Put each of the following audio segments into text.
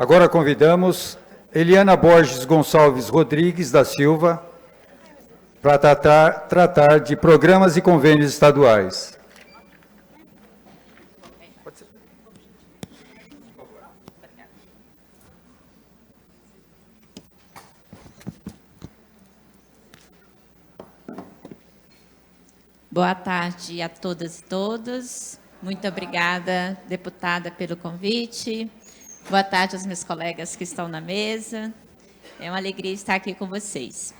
Agora convidamos Eliana Borges Gonçalves Rodrigues da Silva para tratar de programas e convênios estaduais. Boa tarde a todas e todos. Muito obrigada, deputada, pelo convite. Boa tarde aos meus colegas que estão na mesa. É uma alegria estar aqui com vocês.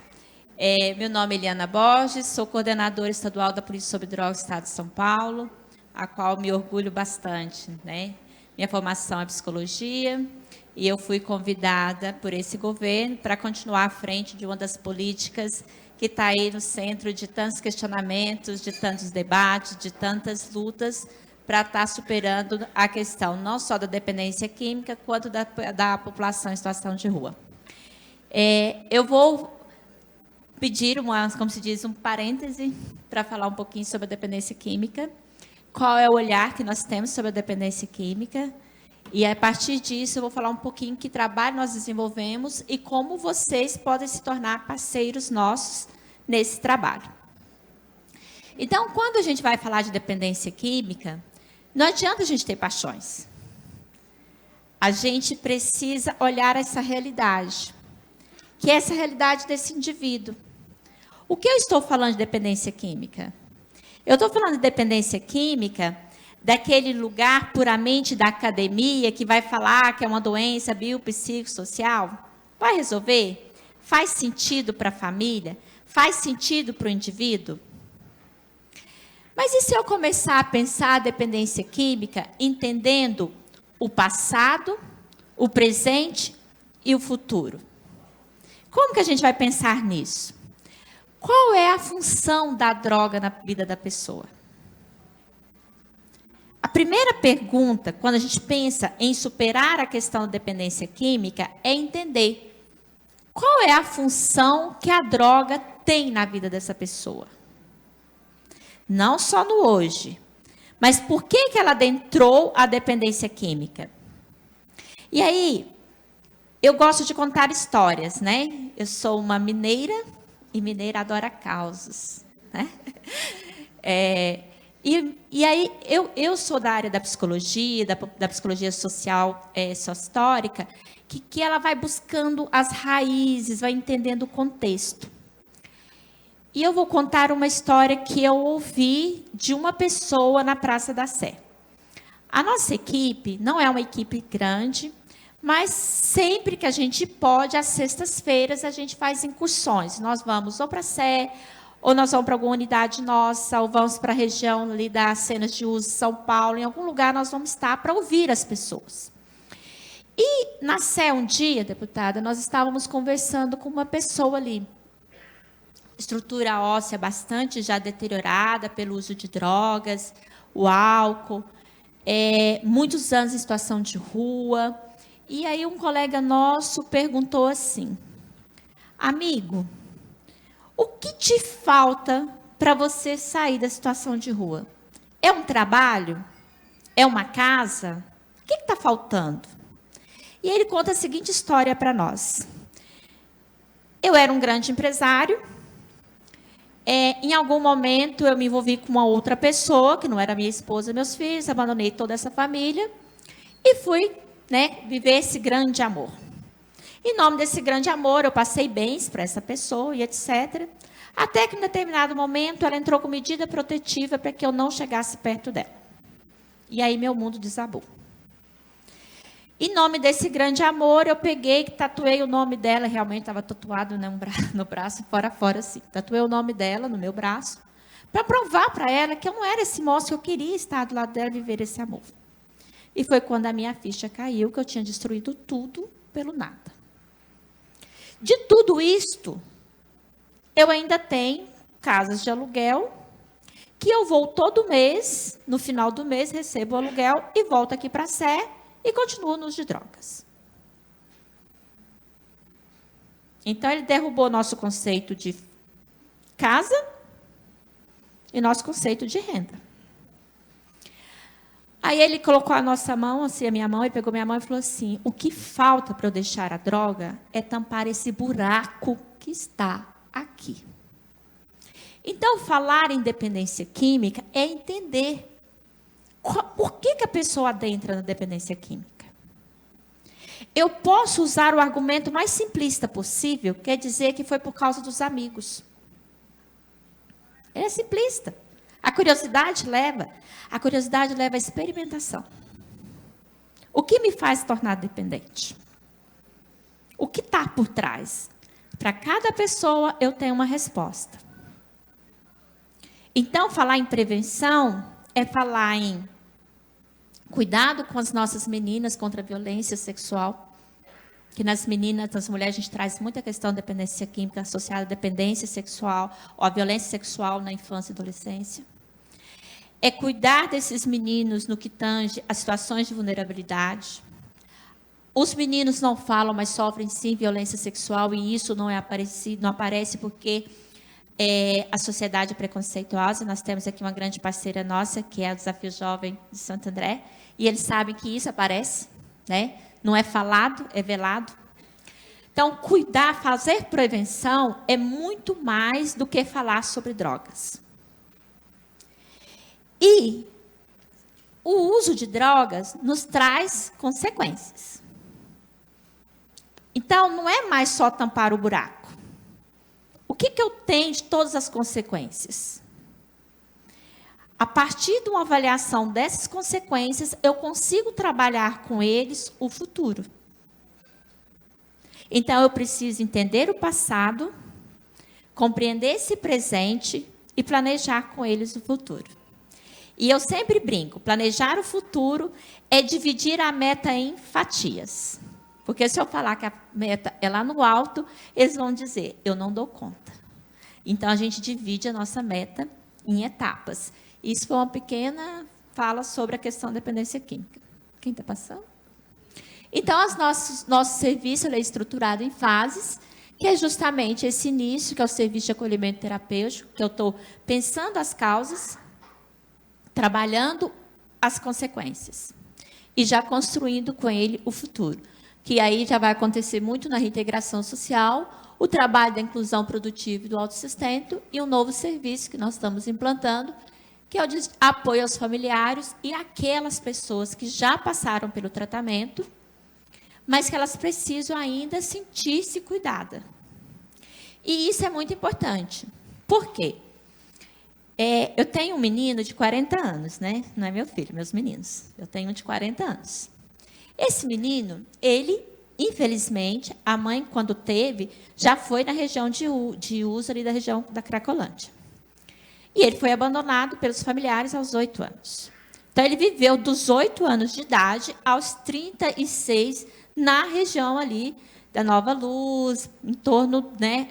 Meu nome é Eliana Borges, sou coordenadora estadual da Polícia sobre Drogas do Estado de São Paulo, a qual me orgulho bastante, né? Minha formação é psicologia e eu fui convidada por esse governo para continuar à frente de uma das políticas que está aí no centro de tantos questionamentos, de tantos debates, de tantas lutas, para estar superando a questão não só da dependência química, quanto da população em situação de rua. Eu vou pedir, como se diz, um parêntese para falar um pouquinho sobre a dependência química, qual é o olhar que nós temos sobre a dependência química, e a partir disso eu vou falar um pouquinho que trabalho nós desenvolvemos e como vocês podem se tornar parceiros nossos nesse trabalho. Então, quando a gente vai falar de dependência química, não adianta a gente ter paixões. A gente precisa olhar essa realidade, que é essa realidade desse indivíduo. O que eu estou falando de dependência química? Eu estou falando de dependência química daquele lugar puramente da academia que vai falar que é uma doença biopsicossocial. Vai resolver? Faz sentido para a família? Faz sentido para o indivíduo? Mas e se eu começar a pensar a dependência química entendendo o passado, o presente e o futuro? Como que a gente vai pensar nisso? Qual é a função da droga na vida da pessoa? A primeira pergunta, quando a gente pensa em superar a questão da dependência química, é entender qual é a função que a droga tem na vida dessa pessoa. Não só no hoje, mas por que ela adentrou a dependência química? E aí, eu gosto de contar histórias, né? Eu sou uma mineira, e mineira adora causos, né? E aí, eu sou da área da psicologia, da psicologia social, sócio-histórica, que ela vai buscando as raízes, vai entendendo o contexto. E eu vou contar uma história que eu ouvi de uma pessoa na Praça da Sé. A nossa equipe não é uma equipe grande, mas sempre que a gente pode, às sextas-feiras, a gente faz incursões. Nós vamos ou para a Sé, ou nós vamos para alguma unidade nossa, ou vamos para a região ali das cenas de uso de São Paulo, em algum lugar nós vamos estar para ouvir as pessoas. E na Sé, um dia, deputada, nós estávamos conversando com uma pessoa ali, estrutura óssea bastante já deteriorada pelo uso de drogas, o álcool, muitos anos em situação de rua. E aí um colega nosso perguntou assim: amigo, o que te falta para você sair da situação de rua? É um trabalho? É uma casa? O que está faltando? E ele conta a seguinte história para nós. Eu era um grande empresário. Em algum momento eu me envolvi com uma outra pessoa, que não era minha esposa e meus filhos, abandonei toda essa família e fui, viver esse grande amor. Em nome desse grande amor, eu passei bens para essa pessoa e etc. Até que, em determinado momento, ela entrou com medida protetiva para que eu não chegasse perto dela. E aí, meu mundo desabou. Em nome desse grande amor, eu peguei, tatuei o nome dela, realmente estava tatuado no braço, fora, assim. Tatuei o nome dela no meu braço, para provar para ela que eu não era esse moço, que eu queria estar do lado dela e viver esse amor. E foi quando a minha ficha caiu, que eu tinha destruído tudo pelo nada. De tudo isto, eu ainda tenho casas de aluguel, que eu vou todo mês, no final do mês, recebo o aluguel e volto aqui para a Sé e continuo no uso de drogas. Então, ele derrubou nosso conceito de casa e nosso conceito de renda. Aí ele colocou a nossa mão, assim, a minha mão, e pegou minha mão e falou assim: o que falta para eu deixar a droga é tampar esse buraco que está aqui. Então, falar em dependência química é entender por que a pessoa adentra na dependência química. Eu posso usar o argumento mais simplista possível, quer dizer que foi por causa dos amigos. É simplista. A curiosidade leva à experimentação. O que me faz tornar dependente? O que está por trás? Para cada pessoa, eu tenho uma resposta. Então, falar em prevenção é falar em cuidado com as nossas meninas contra a violência sexual, que nas meninas, nas mulheres, a gente traz muita questão de dependência química associada à dependência sexual ou à violência sexual na infância e adolescência. É cuidar desses meninos no que tange a situações de vulnerabilidade. Os meninos não falam, mas sofrem sim violência sexual, e isso não aparece porque a sociedade é preconceituosa. Nós temos aqui uma grande parceira nossa, que é o Desafio Jovem de Santo André, e eles sabem que isso aparece, né? Não é falado, é velado. Então, cuidar, fazer prevenção é muito mais do que falar sobre drogas. E o uso de drogas nos traz consequências. Então, não é mais só tampar o buraco. O que eu tenho de todas as consequências? A partir de uma avaliação dessas consequências, eu consigo trabalhar com eles o futuro. Então, eu preciso entender o passado, compreender esse presente e planejar com eles o futuro. E eu sempre brinco, planejar o futuro é dividir a meta em fatias. Porque se eu falar que a meta é lá no alto, eles vão dizer, eu não dou conta. Então, a gente divide a nossa meta em etapas. Isso foi uma pequena fala sobre a questão da dependência química. Quem está passando? Então, nosso serviço é estruturado em fases, que é justamente esse início, que é o serviço de acolhimento terapêutico, que eu estou pensando as causas, trabalhando as consequências e já construindo com ele o futuro, que aí já vai acontecer muito na reintegração social, o trabalho da inclusão produtiva e do autossustento e um novo serviço que nós estamos implantando, que é o de apoio aos familiares e aquelas pessoas que já passaram pelo tratamento, mas que elas precisam ainda sentir-se cuidada. E isso é muito importante. Por quê? Eu tenho um menino de 40 anos, né? Não é meu filho, meus meninos. Eu tenho um de 40 anos. Esse menino, ele, infelizmente, a mãe, quando teve, já foi na região de uso ali da região da Cracolândia. E ele foi abandonado pelos familiares aos 8 anos. Então, ele viveu dos 8 anos de idade aos 36 na região ali da Nova Luz, em torno, né,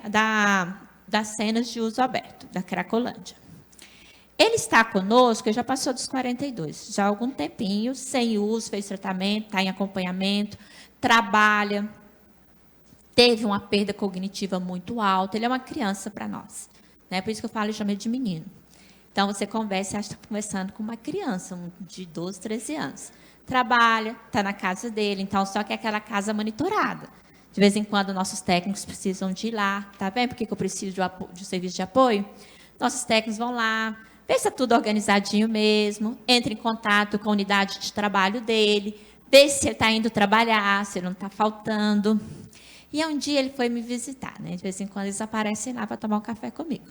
das cenas de uso aberto, da Cracolândia. Ele está conosco, ele já passou dos 42, já há algum tempinho, sem uso, fez tratamento, está em acompanhamento, trabalha, teve uma perda cognitiva muito alta, ele é uma criança para nós. Né? Por isso que eu falo, eu chamo ele de menino. Então, você conversa e acha que está conversando com uma criança, de 12, 13 anos. Trabalha, está na casa dele, então, só que é aquela casa monitorada. De vez em quando, nossos técnicos precisam de ir lá. Tá bem? Por que eu preciso de um serviço de apoio? Nossos técnicos vão lá, vê se está tudo organizadinho mesmo, entra em contato com a unidade de trabalho dele, vê se ele está indo trabalhar, se ele não está faltando. E um dia ele foi me visitar, né? De vez em quando eles aparecem lá para tomar um café comigo.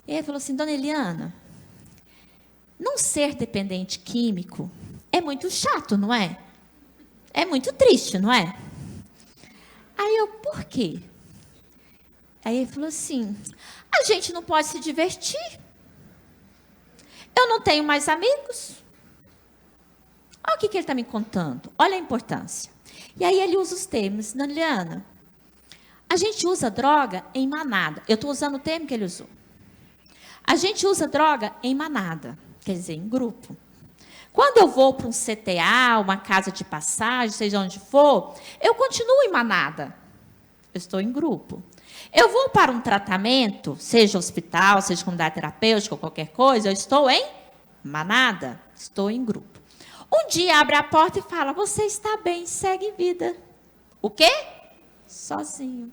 E ele falou assim, dona Eliana, não ser dependente químico é muito chato, não é? É muito triste, não é? Aí eu, por quê? Aí ele falou assim, a gente não pode se divertir. Eu não tenho mais amigos. Olha o que ele está me contando. Olha a importância. E aí ele usa os termos. Dona Eliana, a gente usa droga em manada. Eu estou usando o termo que ele usou. A gente usa droga em manada, quer dizer, em grupo. Quando eu vou para um CTA, uma casa de passagem, seja onde for, eu continuo em manada. Eu estou em grupo. Eu vou para um tratamento, seja hospital, seja comunidade terapêutica ou qualquer coisa, eu estou em manada, estou em grupo. Um dia abre a porta e fala, você está bem, segue vida. O quê? Sozinho.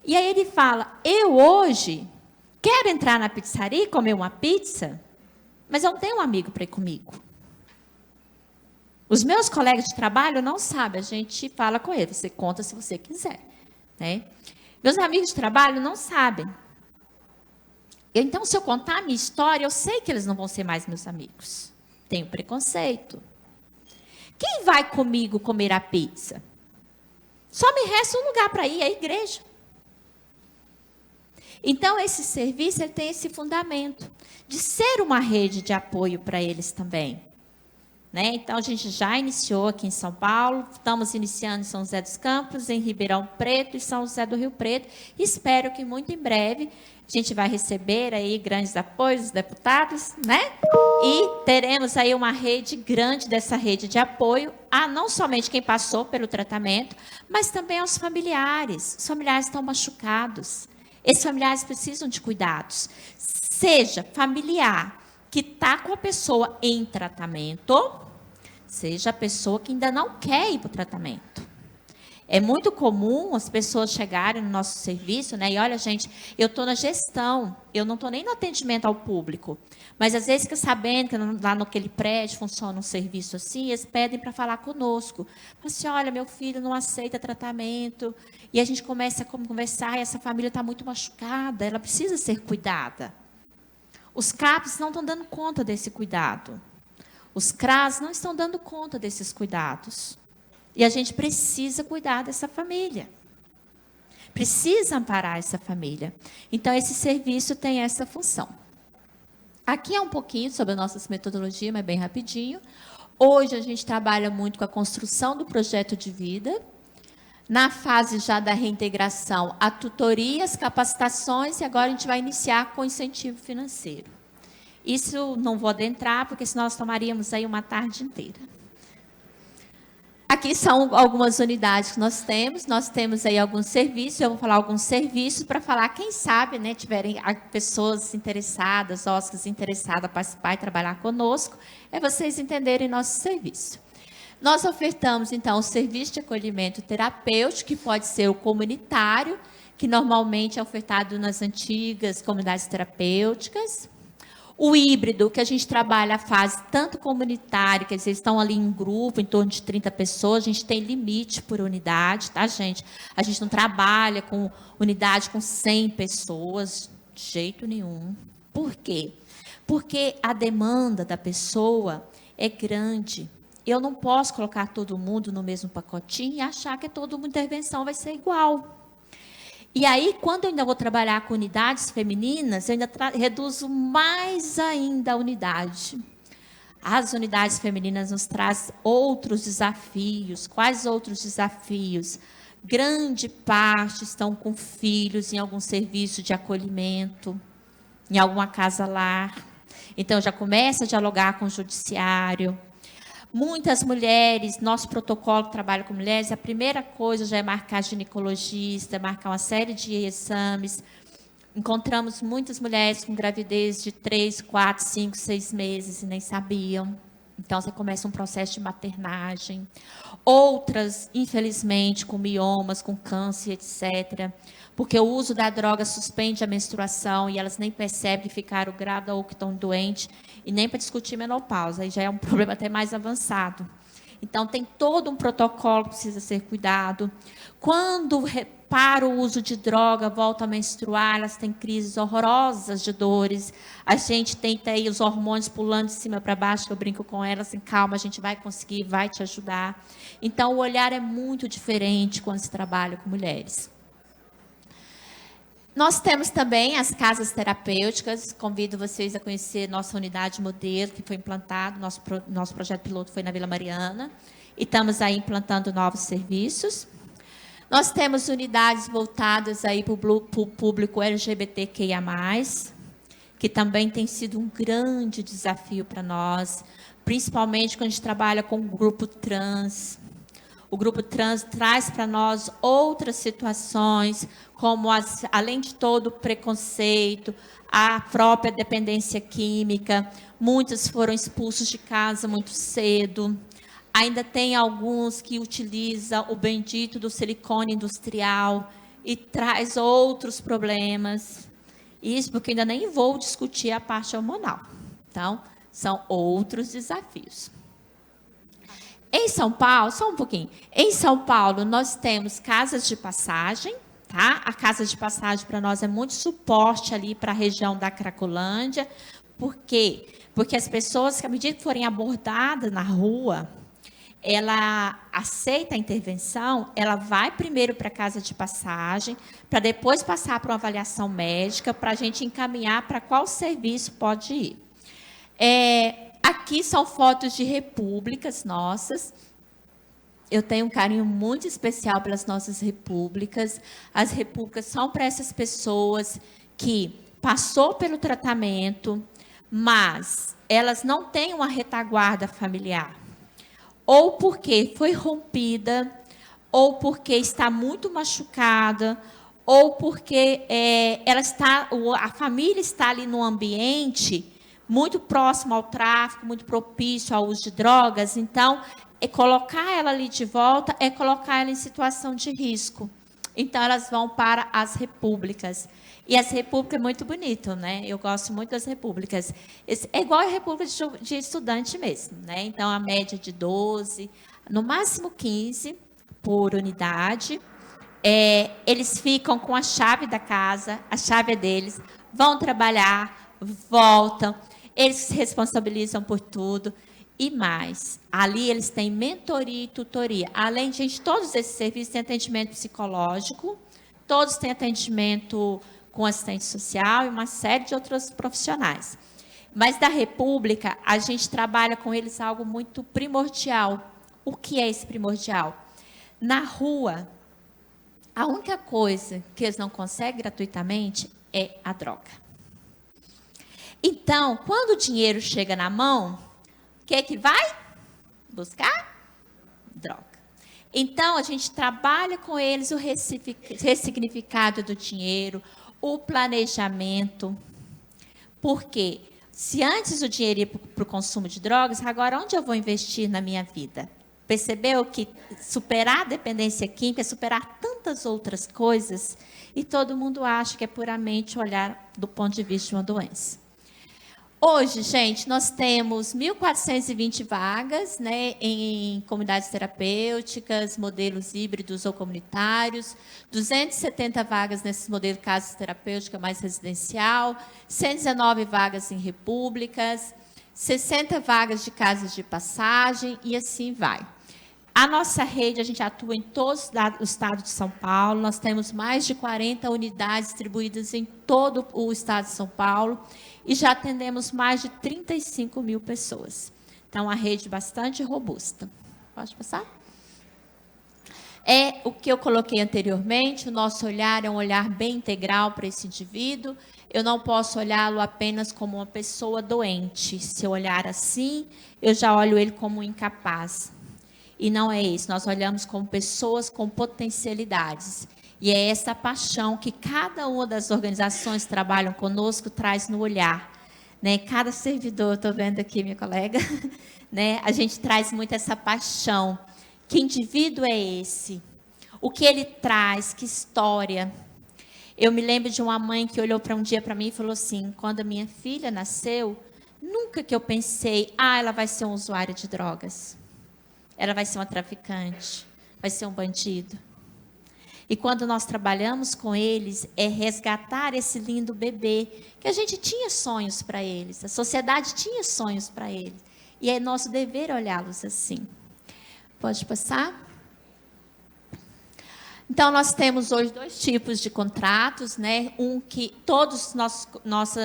E aí ele fala, eu hoje quero entrar na pizzaria e comer uma pizza, mas eu não tenho um amigo para ir comigo. Os meus colegas de trabalho não sabem, a gente fala com eles, você conta se você quiser. Né? Meus amigos de trabalho não sabem. Então, se eu contar a minha história, eu sei que eles não vão ser mais meus amigos. Tenho preconceito. Quem vai comigo comer a pizza? Só me resta um lugar para ir, a igreja. Então, esse serviço ele tem esse fundamento de ser uma rede de apoio para eles também. Né? Então, a gente já iniciou aqui em São Paulo, estamos iniciando em São José dos Campos, em Ribeirão Preto e São José do Rio Preto. Espero que muito em breve a gente vai receber aí grandes apoios dos deputados, né? E teremos aí uma rede grande dessa rede de apoio a não somente quem passou pelo tratamento, mas também aos familiares. Os familiares estão machucados. Esses familiares precisam de cuidados. Seja familiar que está com a pessoa em tratamento, seja a pessoa que ainda não quer ir para o tratamento. É muito comum as pessoas chegarem no nosso serviço, né? E olha, gente, eu estou na gestão, eu não estou nem no atendimento ao público. Mas às vezes fica sabendo que lá naquele prédio funciona um serviço assim, eles pedem para falar conosco. Fala assim, olha, meu filho não aceita tratamento. E a gente começa a conversar, e essa família está muito machucada, ela precisa ser cuidada. Os CAPs não estão dando conta desse cuidado. Os CRAS não estão dando conta desses cuidados. E a gente precisa cuidar dessa família. Precisa amparar essa família. Então, esse serviço tem essa função. Aqui é um pouquinho sobre a nossa metodologia, mas bem rapidinho. Hoje, a gente trabalha muito com a construção do projeto de vida. Na fase já da reintegração, a tutoria, as capacitações, e agora a gente vai iniciar com incentivo financeiro. Isso não vou adentrar, porque senão nós tomaríamos aí uma tarde inteira. Aqui são algumas unidades que nós temos aí alguns serviços, eu vou falar alguns serviços para falar, quem sabe, né, tiverem pessoas interessadas, hóspedes interessadas a participar e trabalhar conosco, é vocês entenderem nosso serviço. Nós ofertamos, então, o serviço de acolhimento terapêutico, que pode ser o comunitário, que normalmente é ofertado nas antigas comunidades terapêuticas. O híbrido, que a gente trabalha a fase tanto comunitária, que eles estão ali em grupo, em torno de 30 pessoas, a gente tem limite por unidade, tá, gente? A gente não trabalha com unidade com 100 pessoas, de jeito nenhum. Por quê? Porque a demanda da pessoa é grande. Eu não posso colocar todo mundo no mesmo pacotinho e achar que toda uma intervenção vai ser igual. E aí, quando eu ainda vou trabalhar com unidades femininas, eu ainda reduzo mais ainda a unidade. As unidades femininas nos trazem outros desafios. Quais outros desafios? Grande parte estão com filhos em algum serviço de acolhimento, em alguma casa-lar. Então, já começa a dialogar com o judiciário. Muitas mulheres, nosso protocolo que trabalha com mulheres, a primeira coisa já é marcar ginecologista, marcar uma série de exames. Encontramos muitas mulheres com gravidez de 3, 4, 5, 6 meses e nem sabiam. Então, você começa um processo de maternagem. Outras, infelizmente, com miomas, com câncer, etc. Porque o uso da droga suspende a menstruação e elas nem percebem que ficaram grávidas ou que estão doentes, e nem para discutir menopausa, aí já é um problema até mais avançado. Então, tem todo um protocolo que precisa ser cuidado. Quando para o uso de droga, volta a menstruar, elas têm crises horrorosas de dores. A gente tenta aí os hormônios pulando de cima para baixo, que eu brinco com elas, assim, calma, a gente vai conseguir, vai te ajudar. Então, o olhar é muito diferente quando se trabalha com mulheres. Nós temos também as casas terapêuticas, convido vocês a conhecer nossa unidade modelo, que foi implantado, nosso projeto piloto foi na Vila Mariana, e estamos aí implantando novos serviços. Nós temos unidades voltadas aí para o público LGBTQIA+, que também tem sido um grande desafio para nós, principalmente quando a gente trabalha com o grupo trans. O grupo trans traz para nós outras situações, como, além de todo o preconceito, a própria dependência química. Muitos foram expulsos de casa muito cedo. Ainda tem alguns que utilizam o bendito do silicone industrial e traz outros problemas. Isso porque ainda nem vou discutir a parte hormonal. Então, são outros desafios. Em São Paulo, só um pouquinho. Em São Paulo, nós temos casas de passagem, tá? A casa de passagem para nós é muito suporte ali para a região da Cracolândia. Por quê? Porque as pessoas, que à medida que forem abordadas na rua, ela aceita a intervenção, ela vai primeiro para a casa de passagem, para depois passar para uma avaliação médica, para a gente encaminhar para qual serviço pode ir. Aqui são fotos de repúblicas nossas. Eu tenho um carinho muito especial pelas nossas repúblicas. As repúblicas são para essas pessoas que passou pelo tratamento, mas elas não têm uma retaguarda familiar. Ou porque foi rompida, ou porque está muito machucada, ou porque a família está ali num ambiente muito próximo ao tráfico, muito propício ao uso de drogas. Então, colocar ela ali de volta é colocar ela em situação de risco. Então, elas vão para as repúblicas. E as repúblicas é muito bonito, né? Eu gosto muito das repúblicas. É igual a república de estudante mesmo, né? Então, a média de 12, no máximo 15 por unidade. Eles ficam com a chave da casa, a chave é deles, vão trabalhar, voltam, eles se responsabilizam por tudo. E mais, ali eles têm mentoria e tutoria. Além de todos esses serviços, tem atendimento psicológico, todos têm atendimento com assistente social e uma série de outros profissionais. Mas da República, a gente trabalha com eles algo muito primordial. O que é esse primordial? Na rua, a única coisa que eles não conseguem gratuitamente é a droga. Então, quando o dinheiro chega na mão, o que é que vai buscar? Droga. Então, a gente trabalha com eles o ressignificado do dinheiro, o planejamento. Por quê? Se antes o dinheiro ia para o consumo de drogas, agora onde eu vou investir na minha vida? Percebeu que superar a dependência química é superar tantas outras coisas e todo mundo acha que é puramente olhar do ponto de vista de uma doença. Hoje, gente, nós temos 1.420 vagas, né, em comunidades terapêuticas, modelos híbridos ou comunitários, 270 vagas nesses modelos de casa terapêutica mais residencial, 119 vagas em repúblicas, 60 vagas de casas de passagem e assim vai. A nossa rede, a gente atua em todo o estado de São Paulo, nós temos mais de 40 unidades distribuídas em todo o estado de São Paulo e já atendemos mais de 35 mil pessoas. Então, uma rede bastante robusta. Pode passar? É o que eu coloquei anteriormente, o nosso olhar é um olhar bem integral para esse indivíduo. Eu não posso olhá-lo apenas como uma pessoa doente. Se eu olhar assim, eu já olho ele como um incapaz. E não é isso, nós olhamos como pessoas com potencialidades. E é essa paixão que cada uma das organizações que trabalham conosco traz no olhar. Né? Cada servidor, estou vendo aqui minha colega, né? A gente traz muito essa paixão. Que indivíduo é esse? O que ele traz? Que história? Eu me lembro de uma mãe que olhou para um dia para mim e falou assim, quando a minha filha nasceu, nunca que eu pensei, ela vai ser um usuário de drogas. Ela vai ser uma traficante, vai ser um bandido. E quando nós trabalhamos com eles, é resgatar esse lindo bebê, que a gente tinha sonhos para eles, a sociedade tinha sonhos para eles. E é nosso dever olhá-los assim. Pode passar? Então, nós temos hoje 2 tipos de contratos, né? Um que todos nosso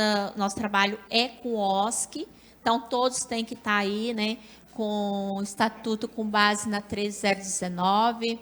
trabalho é com o OSC, então todos têm que estar aí, né? Com o estatuto com base na 13019.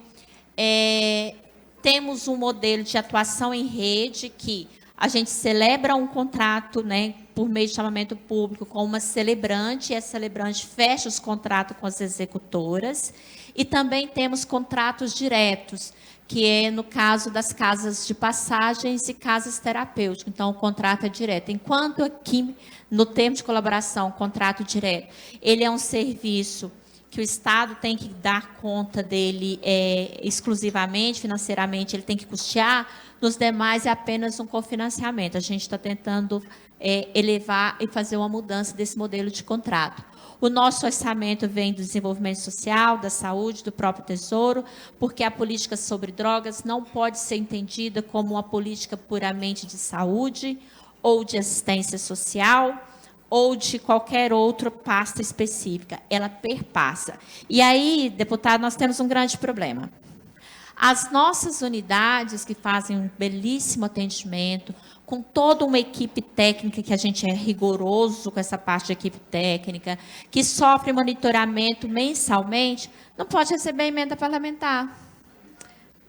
Temos um modelo de atuação em rede que a gente celebra um contrato, né, por meio de chamamento público com uma celebrante, e essa celebrante fecha os contratos com as executoras, e também temos contratos diretos, que é no caso das casas de passagens e casas terapêuticas. Então, o contrato é direto. Enquanto aqui, no termo de colaboração, contrato direto, ele é um serviço que o Estado tem que dar conta dele exclusivamente, financeiramente, ele tem que custear, nos demais é apenas um cofinanciamento. A gente está tentando elevar e fazer uma mudança desse modelo de contrato. O nosso orçamento vem do desenvolvimento social, da saúde, do próprio Tesouro, porque a política sobre drogas não pode ser entendida como uma política puramente de saúde ou de assistência social, ou de qualquer outra pasta específica, ela perpassa. E aí, deputado, nós temos um grande problema. As nossas unidades, que fazem um belíssimo atendimento, com toda uma equipe técnica, que a gente é rigoroso com essa parte de equipe técnica, que sofre monitoramento mensalmente, não pode receber emenda parlamentar.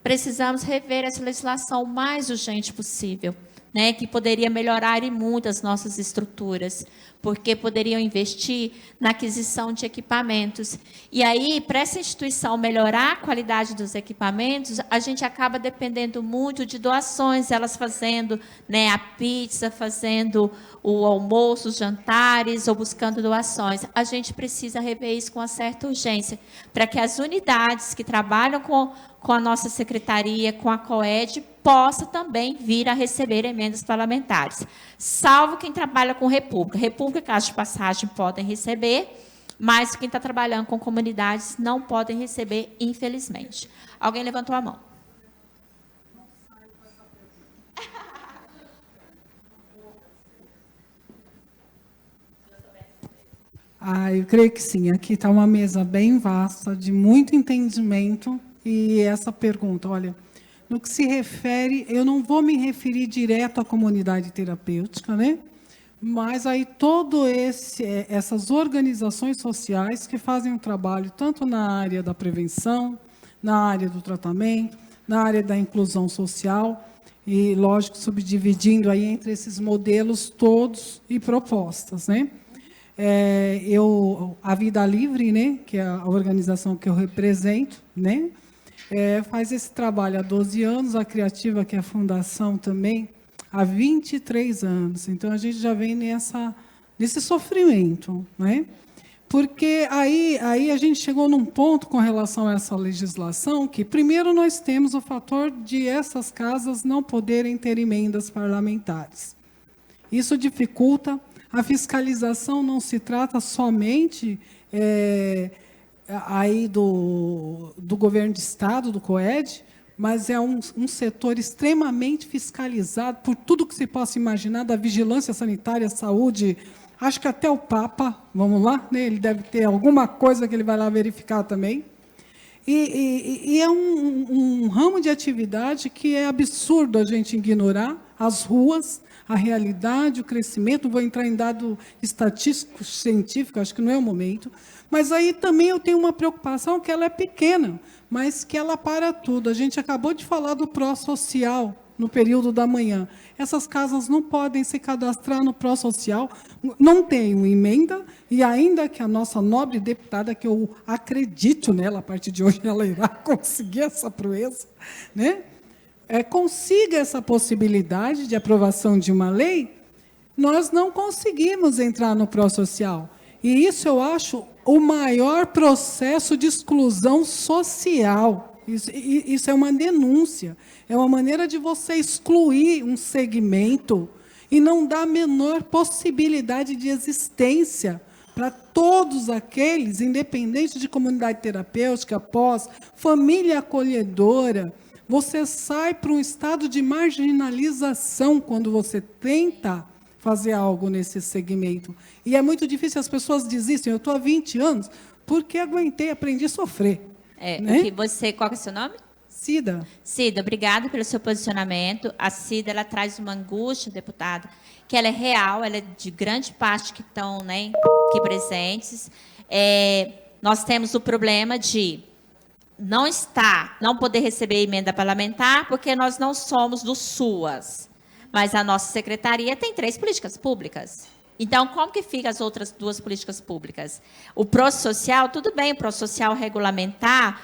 Precisamos rever essa legislação o mais urgente possível, né, que poderia melhorar e muito as nossas estruturas, porque poderiam investir na aquisição de equipamentos. E aí, para essa instituição melhorar a qualidade dos equipamentos, a gente acaba dependendo muito de doações, elas fazendo, né, a pizza, fazendo o almoço, os jantares, ou buscando doações. A gente precisa rever isso com uma certa urgência, para que as unidades que trabalham com a nossa secretaria, com a COED, possa também vir a receber emendas parlamentares. Salvo quem trabalha com República. República, caso de passagem, podem receber, mas quem está trabalhando com comunidades não podem receber, infelizmente. Alguém levantou a mão. Eu creio que sim. Aqui está uma mesa bem vasta, de muito entendimento. E essa pergunta, olha, no que se refere, eu não vou me referir direto à comunidade terapêutica, né? Mas aí essas organizações sociais que fazem um trabalho tanto na área da prevenção, na área do tratamento, na área da inclusão social, e, lógico, subdividindo aí entre esses modelos todos e propostas, né? A Vida Livre, né, que é a organização que eu represento, né, faz esse trabalho há 12 anos, a Criativa, que é a fundação também, há 23 anos. Então, a gente já vem nesse sofrimento, né? Porque aí a gente chegou num ponto com relação a essa legislação que, primeiro, nós temos o fator de essas casas não poderem ter emendas parlamentares. Isso dificulta. A fiscalização não se trata somente aí do governo de Estado, do COED, mas é um setor extremamente fiscalizado por tudo que se possa imaginar, da vigilância sanitária, saúde, acho que até o Papa, vamos lá, né? Ele deve ter alguma coisa que ele vai lá verificar também. E é um ramo de atividade que é absurdo a gente ignorar, as ruas, a realidade, o crescimento. Não vou entrar em dado estatístico, científico, acho que não é o momento. Mas aí também eu tenho uma preocupação que ela é pequena, mas que ela para tudo. A gente acabou de falar do pró-social no período da manhã. Essas casas não podem se cadastrar no pró-social, não tem uma emenda, e ainda que a nossa nobre deputada, que eu acredito nela, a partir de hoje ela irá conseguir essa proeza, né? Consiga essa possibilidade de aprovação de uma lei, nós não conseguimos entrar no pró-social. E isso eu acho o maior processo de exclusão social. Isso é uma denúncia, é uma maneira de você excluir um segmento e não dar a menor possibilidade de existência para todos aqueles, independente de comunidade terapêutica, pós, família acolhedora. Você sai para um estado de marginalização quando você tenta fazer algo nesse segmento. E é muito difícil, as pessoas desistem. Eu estou há 20 anos porque aguentei, aprendi a sofrer. Né? Qual que é o seu nome? Cida. Cida, obrigada pelo seu posicionamento. A Cida, ela traz uma angústia, deputada, que ela é real, ela é de grande parte que estão, né, aqui presentes. Nós temos o problema de não poder receber emenda parlamentar, porque nós não somos do SUAS. Mas a nossa secretaria tem 3 políticas públicas. Então, como que ficam as outras duas políticas públicas? O pró-social, tudo bem, o pró-social regulamentar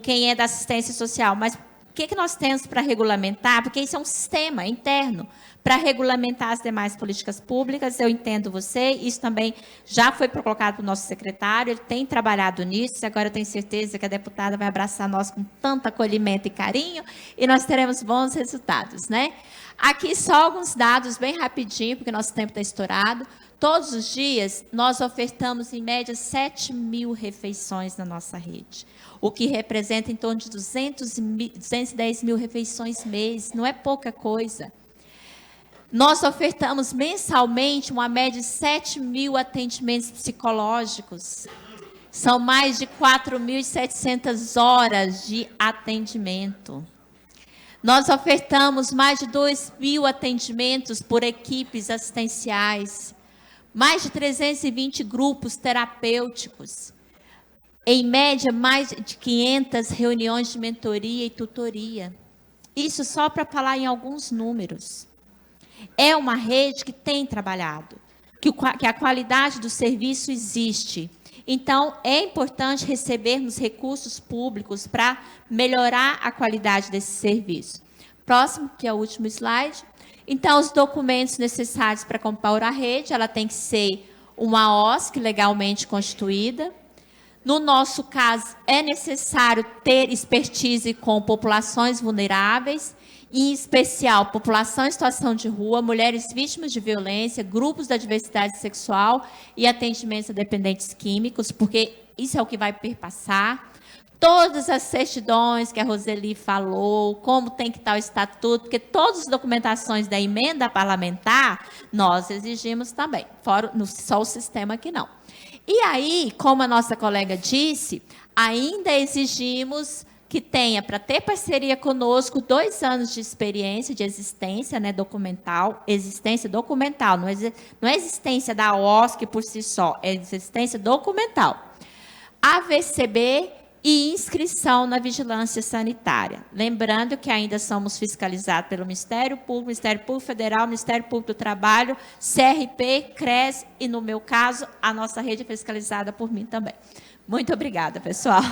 quem é da assistência social, mas o que nós temos para regulamentar? Porque isso é um sistema interno para regulamentar as demais políticas públicas. Eu entendo você, isso também já foi colocado para o nosso secretário, ele tem trabalhado nisso, e agora eu tenho certeza que a deputada vai abraçar nós com tanto acolhimento e carinho, e nós teremos bons resultados, né? Aqui só alguns dados bem rapidinho, porque nosso tempo está estourado. Todos os dias, nós ofertamos, em média, 7.000 refeições na nossa rede, o que representa em torno de 210 mil refeições mês, não é pouca coisa. Nós ofertamos mensalmente uma média de 7.000 atendimentos psicológicos. São mais de 4.700 horas de atendimento. Nós ofertamos mais de 2.000 atendimentos por equipes assistenciais, mais de 320 grupos terapêuticos, em média, mais de 500 reuniões de mentoria e tutoria. Isso só para falar em alguns números. É uma rede que tem trabalhado, que a qualidade do serviço existe. Então, é importante recebermos recursos públicos para melhorar a qualidade desse serviço. Próximo, que é o último slide. Então, os documentos necessários para compor a rede, ela tem que ser uma OSC legalmente constituída. No nosso caso, é necessário ter expertise com populações vulneráveis, em especial população em situação de rua, mulheres vítimas de violência, grupos da diversidade sexual e atendimentos a dependentes químicos, porque isso é o que vai perpassar. Todas as certidões que a Roseli falou, como tem que estar o estatuto, porque todas as documentações da emenda parlamentar, nós exigimos também, fora só o sistema que não. E aí, como a nossa colega disse, ainda exigimos que tenha, para ter parceria conosco, 2 anos de experiência, de existência, né, documental, existência documental, não é existência da OSC por si só, é existência documental. AVCB e inscrição na vigilância sanitária. Lembrando que ainda somos fiscalizados pelo Ministério Público Federal, Ministério Público do Trabalho, CRP, CRES e, no meu caso, a nossa rede é fiscalizada por mim também. Muito obrigada, pessoal.